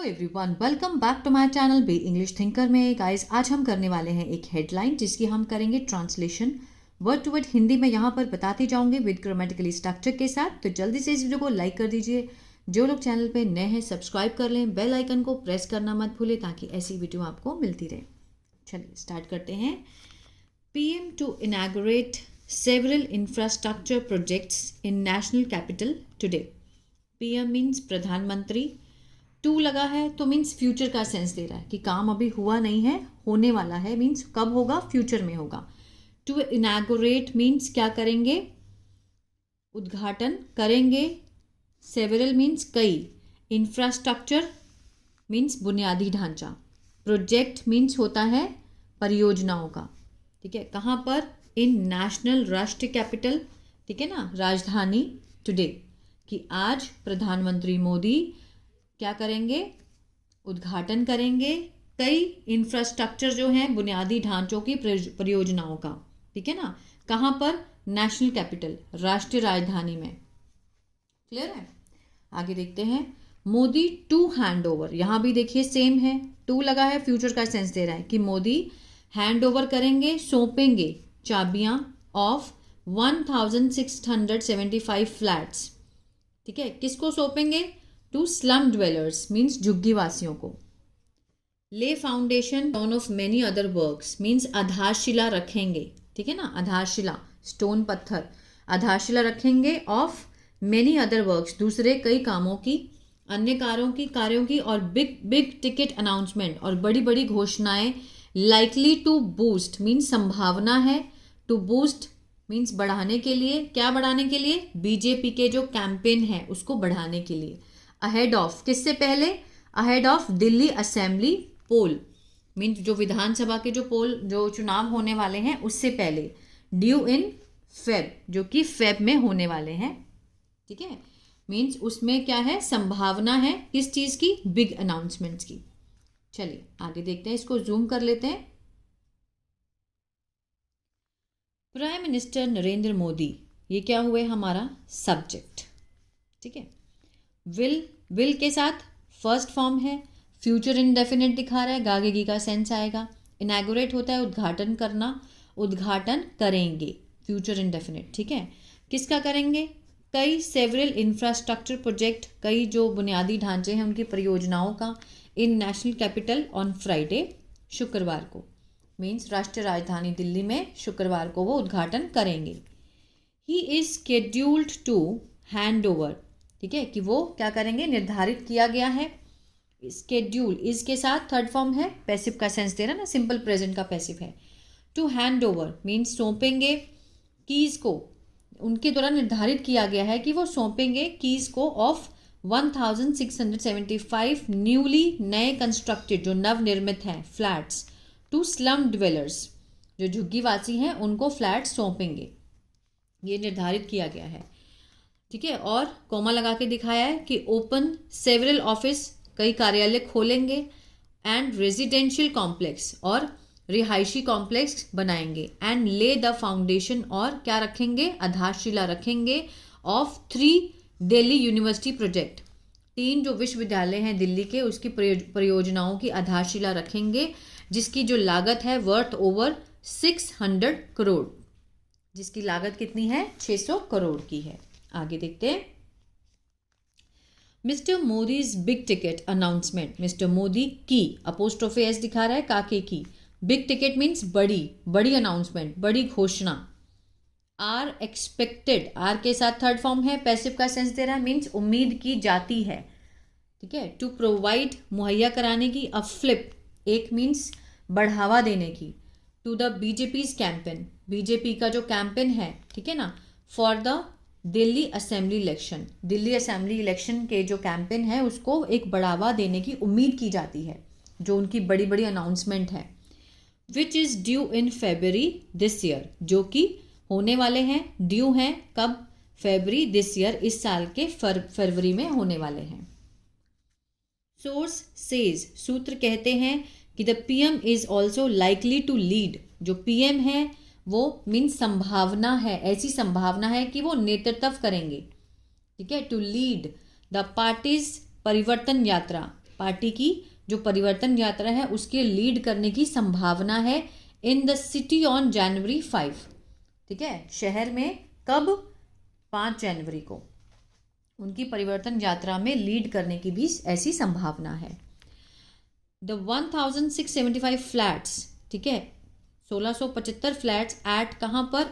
Hello everyone, welcome back to my channel be English thinker में। Guys, आज हम करने वाले हैं एक हेडलाइन जिसकी हम करेंगे translation word to word Hindi में यहाँ पर बताती जाऊंगी विद ग्रामेटिकली स्ट्रक्चर के साथ। तो जल्दी से इस वीडियो को लाइक कर दीजिए। जो लोग चैनल पे नए हैं सब्सक्राइब कर लें, बेल आइकन को प्रेस करना मत भूलें ताकि ऐसी वीडियो आपको मिलती रहे। चलिए स्टार्ट करते हैं। PM to inaugurate several infrastructure projects in national capital today. PM means प्रधानमंत्री, टू लगा है तो मीन्स फ्यूचर का सेंस दे रहा है कि काम अभी हुआ नहीं है, होने वाला है, मीन्स कब होगा, फ्यूचर में होगा। टू इनैगोरेट मीन्स क्या करेंगे, उद्घाटन करेंगे। सेवरल मीन्स कई। इंफ्रास्ट्रक्चर मीन्स बुनियादी ढांचा। प्रोजेक्ट मीन्स होता है परियोजनाओं का, ठीक है। कहाँ पर? इन नेशनल, राष्ट्रीय कैपिटल, ठीक है ना, राजधानी। टुडे कि आज प्रधानमंत्री मोदी क्या करेंगे, उद्घाटन करेंगे कई इंफ्रास्ट्रक्चर जो हैं बुनियादी ढांचों की परियोजनाओं का, ठीक है ना। कहाँ पर? नेशनल कैपिटल, राष्ट्रीय राजधानी में। क्लियर है? आगे देखते हैं। मोदी टू हैंड ओवर, यहाँ भी देखिए सेम है, टू लगा है, फ्यूचर का सेंस दे रहा है कि मोदी हैंड ओवर करेंगे, सौंपेंगे चाबियां ऑफ 1675 फ्लैट्स, ठीक है। किसको सौंपेंगे? टू स्लम ड्वेलर्स मीन्स झुग्गी वासियों को। ले foundation on off many other works means आधारशिला रखेंगे, ठीक है ना। आधारशिला स्टोन, पत्थर, आधारशिला रखेंगे ऑफ मेनी अदर वर्क्स, दूसरे कई कामों की, अन्य कार्यों की और बिग टिकट अनाउंसमेंट और बड़ी बड़ी घोषणाएं। लाइकली टू बूस्ट मीन्स संभावना है, टू बूस्ट मीन्स बढ़ाने के लिए। क्या बढ़ाने के लिए? बीजेपी के जो कैंपेन है उसको बढ़ाने के लिए। अहेड ऑफ, किससे पहले? Ahead of Delhi assembly poll means जो विधानसभा के जो पोल, जो चुनाव होने वाले हैं उससे पहले। ड्यू इन फेब, जो कि फेब में होने वाले हैं, ठीक है। मीन्स उसमें क्या है, संभावना है किस चीज़ की? बिग अनाउंसमेंट्स की। चलिए आगे देखते हैं, इसको जूम कर लेते हैं। प्राइम मिनिस्टर नरेंद्र मोदी, ये क्या हुए हमारा सब्जेक्ट, ठीक है। विल के साथ फर्स्ट फॉर्म है, फ्यूचर इंडेफिनिट दिखा रहा है, गागेगी का सेंस आएगा। इनैगोरेट होता है उद्घाटन करना, उद्घाटन करेंगे, फ्यूचर इंडेफिनिट, ठीक है। किसका करेंगे? कई सेवरल इंफ्रास्ट्रक्चर प्रोजेक्ट, कई जो बुनियादी ढांचे हैं उनकी परियोजनाओं का। इन नेशनल कैपिटल ऑन फ्राइडे, शुक्रवार को, मीन्स राष्ट्रीय राजधानी दिल्ली में शुक्रवार को वो उद्घाटन करेंगे। He is scheduled to hand over, ठीक है, कि वो क्या करेंगे, निर्धारित किया गया है। स्केड्यूल इज के साथ थर्ड फॉर्म है, पैसिव का सेंस दे रहा ना, सिंपल प्रेजेंट का पैसिव है। टू हैंड ओवर मीन्स सौंपेंगे कीज को, उनके द्वारा निर्धारित किया गया है कि वो सौंपेंगे कीज को ऑफ 1675 न्यूली, नए कंस्ट्रक्टेड, जो नवनिर्मित हैं, फ्लैट्स। टू स्लम ड्वेलर्स, जो झुग्गीवासी हैं उनको फ्लैट सौंपेंगे, ये निर्धारित किया गया है, ठीक है। और कोमा लगा के दिखाया है कि ओपन सेवरल ऑफिस, कई कार्यालय खोलेंगे। एंड रेजिडेंशियल कॉम्प्लेक्स, और रिहायशी कॉम्प्लेक्स बनाएंगे। एंड ले द फाउंडेशन, और क्या रखेंगे, आधारशिला रखेंगे ऑफ 3 दिल्ली यूनिवर्सिटी प्रोजेक्ट, 3 जो विश्वविद्यालय हैं दिल्ली के उसकी परियोजनाओं की आधारशिला रखेंगे, जिसकी जो लागत है वर्थ ओवर 600 करोड़, जिसकी लागत कितनी है, 600 करोड़ की है। आगे देखते हैं। Mister Modi's big ticket announcement, mister Modi की, अपोस्ट्रोफे एस दिखा रहा है, काके की। बिग टिकट मीन्स बड़ी अनाउंसमेंट, बड़ी घोषणा। आर एक्सपेक्टेड, आर के साथ थर्ड फॉर्म है, पैसिव का सेंस दे रहा है, मीन्स उम्मीद की जाती है, ठीक है। टू प्रोवाइड, मुहैया कराने की। अ फ्लिप, एक मीन्स बढ़ावा देने की। टू द बीजेपीज कैंपेन, बीजेपी का जो कैंपेन है, ठीक है ना। For the Delhi assembly election, Delhi assembly election के जो कैंपेन है उसको एक बढ़ावा देने की उम्मीद की जाती है, जो उनकी बड़ी बड़ी अनाउंसमेंट है। Which is due in February this year, जो कि होने वाले हैं, ड्यू हैं कब, फेब्रुअरी दिस ईयर, इस साल के फरवरी में होने वाले हैं। सोर्स सेज, सूत्र कहते हैं कि the PM is also likely to lead, जो PM है वो मीन्स संभावना है, ऐसी संभावना है कि वो नेतृत्व करेंगे, ठीक है। टू लीड द पार्टीज परिवर्तन यात्रा, पार्टी की जो परिवर्तन यात्रा है उसके लीड करने की संभावना है in the city on January 5। ठीक है, शहर में कब? 5 जनवरी को उनकी परिवर्तन यात्रा में लीड करने की भी ऐसी संभावना है। द 1675 फ्लैट्स, ठीक है, 1675 फ्लैट्स एट कहाँ पर?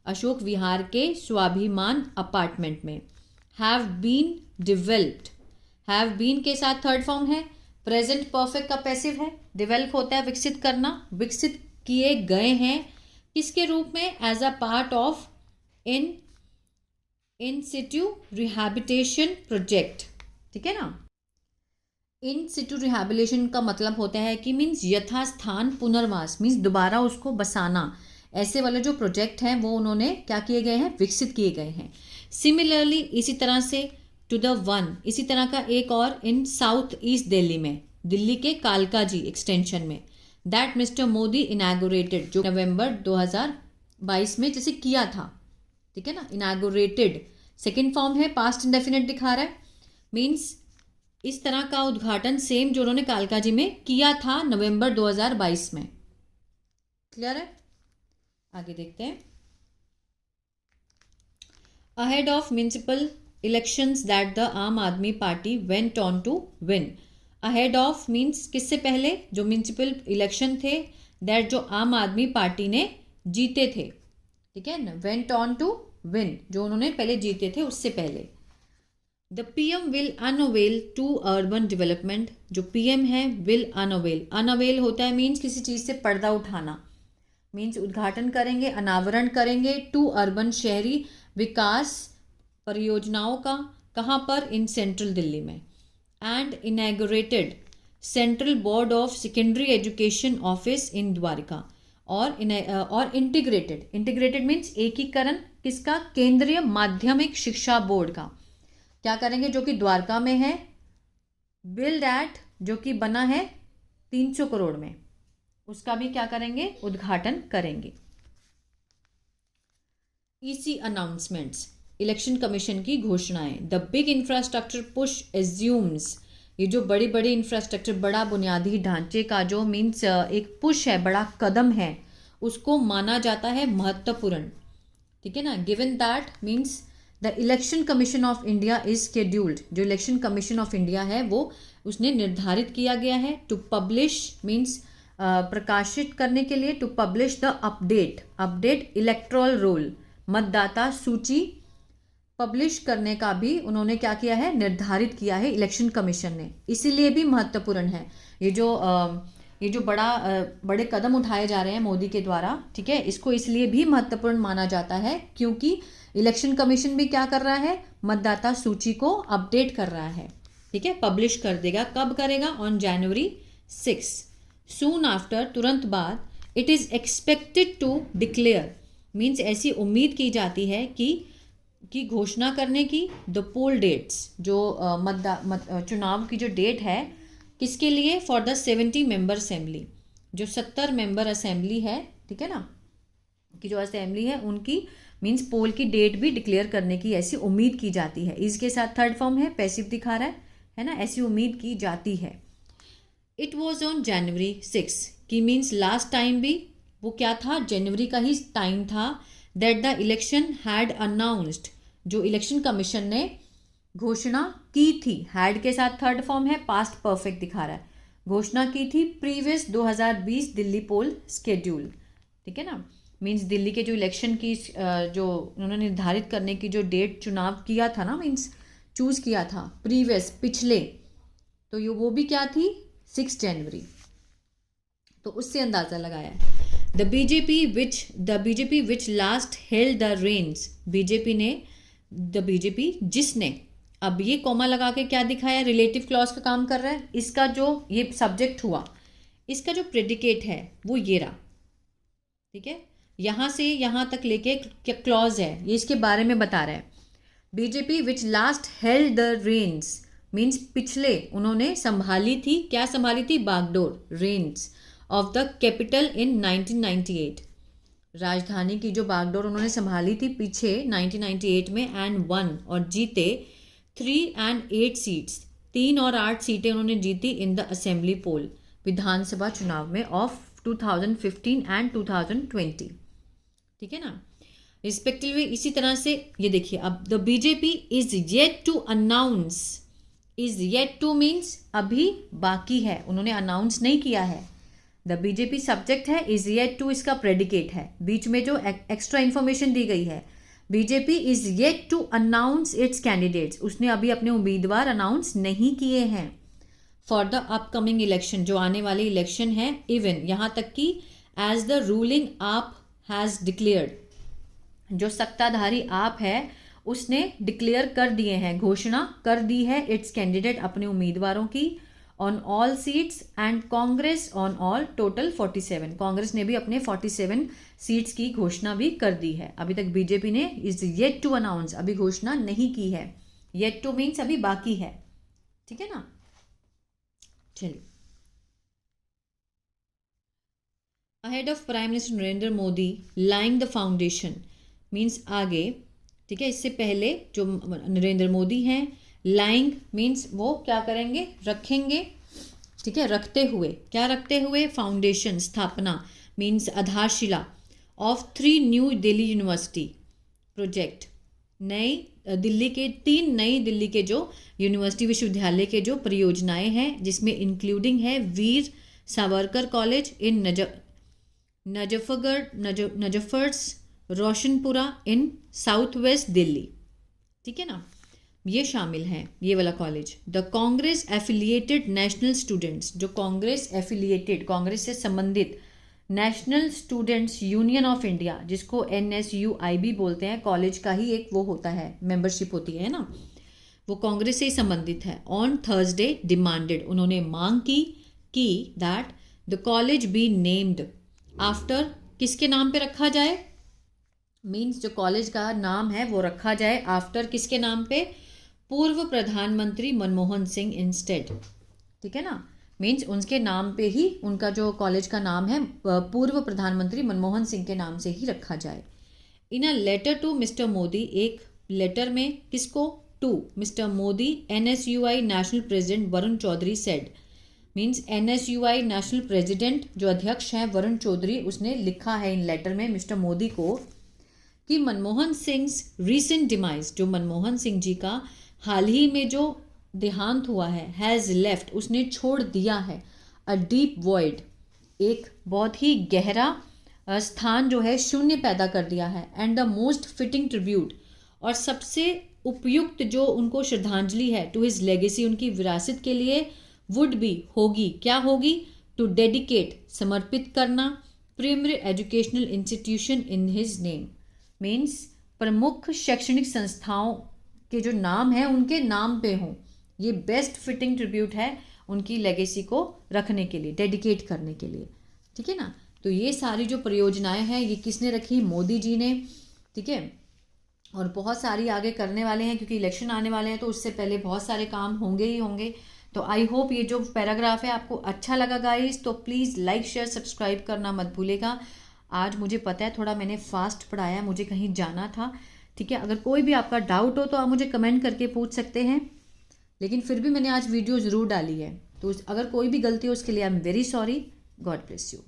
अशोक विहार के स्वाभिमान अपार्टमेंट में। Have been developed, have been के साथ थर्ड फॉर्म है, प्रेजेंट परफेक्ट का पैसिव है, डिवेल्प होता है विकसित करना, विकसित किए गए हैं किसके रूप में? As a part of in situ rehabilitation project. ठीक है ना, इन सिटू रिहैबिलिटेशन का मतलब होता है कि मीन्स यथास्थान पुनर्वास, मीन्स दोबारा उसको बसाना। ऐसे वाले जो प्रोजेक्ट हैं वो उन्होंने क्या किए गए हैं? विकसित किए गए हैं। सिमिलरली इसी तरह से टू द वन, इसी तरह का एक और इन साउथ ईस्ट दिल्ली में, दिल्ली के कालकाजी एक्सटेंशन में, दैट मिस्टर मोदी इनैगोरेटेड, जो नवंबर 2022 में जैसे किया था। ठीक है ना, इनैगोरेटेड सेकेंड फॉर्म है, पास्ट इंडेफिनिट दिखा रहा है, मीन्स इस तरह का उद्घाटन सेम जो उन्होंने कालकाजी में किया था नवंबर 2022 में। क्लियर है? आगे देखते हैं। Ahead of municipal elections that the Aam Aadmi Party went on to win. Ahead of means किससे पहले? जो म्युनिसिपल इलेक्शन थे दैट जो आम आदमी पार्टी ने जीते थे। ठीक है ना, वेंट ऑन टू विन, जो उन्होंने पहले जीते थे उससे पहले। The PM will unavail to urban development, जो पीएम है विल अनअवेल, अनअवेल होता है मीन्स किसी चीज़ से पर्दा उठाना, मीन्स उद्घाटन करेंगे, अनावरण करेंगे टू अर्बन, शहरी विकास परियोजनाओं का, कहाँ पर? इन सेंट्रल दिल्ली में। And inaugurated central board of secondary education office in Dwarka, और इंटीग्रेटेड मीन्स एकीकरण किसका? केंद्रीय माध्यमिक शिक्षा बोर्ड का। क्या करेंगे? जो कि द्वारका में है। बिल्ड एट, जो कि बना है 300 करोड़ में, उसका भी क्या करेंगे? उद्घाटन करेंगे। ईसी अनाउंसमेंट्स, इलेक्शन कमीशन की घोषणाएं। The big infrastructure push assumes, ये जो बड़ी बड़ी इंफ्रास्ट्रक्चर, बड़ा बुनियादी ढांचे का जो मीन्स एक पुश है, बड़ा कदम है, उसको माना जाता है महत्वपूर्ण। ठीक है ना, given that means the election commission of India is scheduled, जो इलेक्शन कमीशन ऑफ इंडिया है वो उसने निर्धारित किया गया है टू पब्लिश मीन्स प्रकाशित करने के लिए, to publish the update electoral roll, मतदाता सूची पब्लिश करने का भी उन्होंने क्या किया है? निर्धारित किया है इलेक्शन कमीशन ने। इसीलिए भी महत्वपूर्ण है ये जो बड़े कदम उठाए जा रहे हैं मोदी के द्वारा। ठीक है, इसको इसलिए भी महत्वपूर्ण माना जाता है क्योंकि इलेक्शन कमीशन भी क्या कर रहा है? मतदाता सूची को अपडेट कर रहा है। ठीक है, पब्लिश कर देगा। कब करेगा? On January 6। सून आफ्टर, तुरंत बाद, it is expected to declare, means ऐसी उम्मीद की जाती है कि घोषणा करने की, द पोल डेट्स, जो चुनाव की जो डेट है किसके लिए? फॉर द 70 मेंबर असेंबली, जो 70 मेंबर असेंबली है। ठीक है ना, कि जो असेंबली है उनकी मीन्स पोल की डेट भी डिक्लेयर करने की ऐसी उम्मीद की जाती है। इसके साथ थर्ड फॉर्म है, पैसिव दिखा रहा है ना, ऐसी उम्मीद की जाती है। इट वॉज ऑन जनवरी 6 की मीन्स लास्ट टाइम भी वो क्या था? जनवरी का ही टाइम था। That the election had announced, जो इलेक्शन कमीशन ने घोषणा की थी, हैड के साथ थर्ड फॉर्म है, पास्ट परफेक्ट दिखा रहा है, घोषणा की थी प्रीवियस 2020 दिल्ली पोल स्केड्यूल। ठीक है ना, मीन्स दिल्ली के जो इलेक्शन की जो उन्होंने निर्धारित करने की जो डेट चुनाव किया था ना, मीन्स चूज़ किया था प्रीवियस, पिछले, तो ये वो भी क्या थी? 6 जनवरी। तो उससे अंदाज़ा लगाया। The BJP which last held the reins, BJP जिसने, अब ये कॉमा लगा के क्या दिखाया? रिलेटिव क्लॉज का काम कर रहा है। इसका जो ये सब्जेक्ट हुआ, इसका जो प्रेडिकेट है वो ये रहा। ठीक है, यहाँ से यहाँ तक लेके क्या क्लॉज है, ये इसके बारे में बता रहा है। BJP which last held the reins means पिछले उन्होंने संभाली थी, क्या संभाली थी? बागडोर, reins of the capital in 1998, राजधानी की जो बागडोर उन्होंने संभाली थी पीछे 1998 में, एंड वन, और जीते 3 and 8 सीट्स, 3 और 8 सीटें उन्होंने जीती इन द असेंबली पोल, विधानसभा चुनाव में ऑफ 2015 एंड 2020, ठीक है ना, रिस्पेक्टिवली। इसी तरह से ये देखिए, अब the BJP is yet to announce, is yet to means अभी बाकी है, उन्होंने अनाउंस नहीं किया है। द बीजेपी सब्जेक्ट है, इज येट टू इसका प्रेडिकेट है, बीच में जो एक्स्ट्रा इन्फॉर्मेशन दी गई है, BJP is yet to announce its candidates, उसने अभी अपने उम्मीदवार अनाउंस नहीं किए हैं फॉर द अपकमिंग इलेक्शन, जो आने वाले इलेक्शन है, इवन यहाँ तक कि एज द रूलिंग आप हैज़ डिक्लेयर्ड, जो सत्ताधारी आप है उसने डिक्लेयर कर दिए हैं, घोषणा कर दी है इट्स कैंडिडेट, अपने उम्मीदवारों की, on all seats and Congress on all total 47, Congress ने भी अपने 47 सीट्स की घोषणा भी कर दी है। अभी तक बीजेपी ने इज येट टू अनाउंस, अभी घोषणा नहीं की है, येट टू मीन्स अभी बाकी है, ठीक है ना। चलिए, ahead of prime minister Narendra Modi lying the foundation means आगे, ठीक है, इससे पहले जो नरेंद्र मोदी हैं, लाइंग मीन्स वो क्या करेंगे, रखेंगे, ठीक है, रखते हुए, क्या रखते हुए, फाउंडेशन स्थापना मीन्स आधारशिला of 3 new Delhi university project, नई दिल्ली के 3 नई दिल्ली के जो यूनिवर्सिटी विश्वविद्यालय के जो परियोजनाएं हैं, जिसमें इंक्लूडिंग है Veer Savarkar college in Najafgarh Roshanpura in south west Delhi, ठीक है ना, ये शामिल हैं, ये वाला college. The Congress affiliated national students, जो कांग्रेस एफिलिएटेड, कांग्रेस से संबंधित national students union of India, जिसको NSUI भी बोलते हैं, कॉलेज का ही एक वो होता है, मेंबरशिप होती है ना, वो कांग्रेस से ही संबंधित है। ऑन थर्सडे डिमांडेड, उन्होंने मांग की that the college be named after, किसके नाम पे रखा जाए, मीन्स जो कॉलेज का नाम है वो रखा जाए आफ्टर किसके नाम पे, पूर्व प्रधानमंत्री मनमोहन सिंह इंस्टेड, ठीक है ना, मीन्स उनके नाम पे ही उनका जो कॉलेज का नाम है पूर्व प्रधानमंत्री मनमोहन सिंह के नाम से ही रखा जाए। In a letter to mister Modi, एक लेटर में किसको, to mister Modi, NSUI national president Varun Chaudhary said, means NSUI national president जो अध्यक्ष हैं वरुण चौधरी, उसने लिखा है इन लेटर में मिस्टर मोदी को कि मनमोहन सिंह रीसेंट डिमाइज, जो मनमोहन सिंह जी का हाल ही में जो देहांत हुआ है, हैज़ लेफ्ट, उसने छोड़ दिया है, अ डीप वॉइड, एक बहुत ही गहरा स्थान जो है, शून्य पैदा कर दिया है, and the most fitting tribute, और सबसे उपयुक्त जो उनको श्रद्धांजलि है, टू हिज लेगेसी, उनकी विरासत के लिए, वुड बी, होगी, क्या होगी, टू डेडिकेट, समर्पित करना, premier educational institution in his name, means प्रमुख शैक्षणिक संस्थाओं के जो नाम है उनके नाम पे हों, ये बेस्ट फिटिंग ट्रिब्यूट है उनकी लेगेसी को रखने के लिए, डेडिकेट करने के लिए, ठीक है ना। तो ये सारी जो परियोजनाएं हैं ये किसने रखी, मोदी जी ने, ठीक है, और बहुत सारी आगे करने वाले हैं, क्योंकि इलेक्शन आने वाले हैं तो उससे पहले बहुत सारे काम होंगे ही होंगे। तो आई होप ये जो पैराग्राफ है आपको अच्छा लगा गाइस, तो प्लीज़ लाइक शेयर सब्सक्राइब करना मत भूलेगा। आज मुझे पता है थोड़ा मैंने फास्ट पढ़ाया, मुझे कहीं जाना था, ठीक है। अगर कोई भी आपका डाउट हो तो आप मुझे कमेंट करके पूछ सकते हैं, लेकिन फिर भी मैंने आज वीडियो ज़रूर डाली है, तो अगर कोई भी गलती हो उसके लिए I am very sorry. God bless you.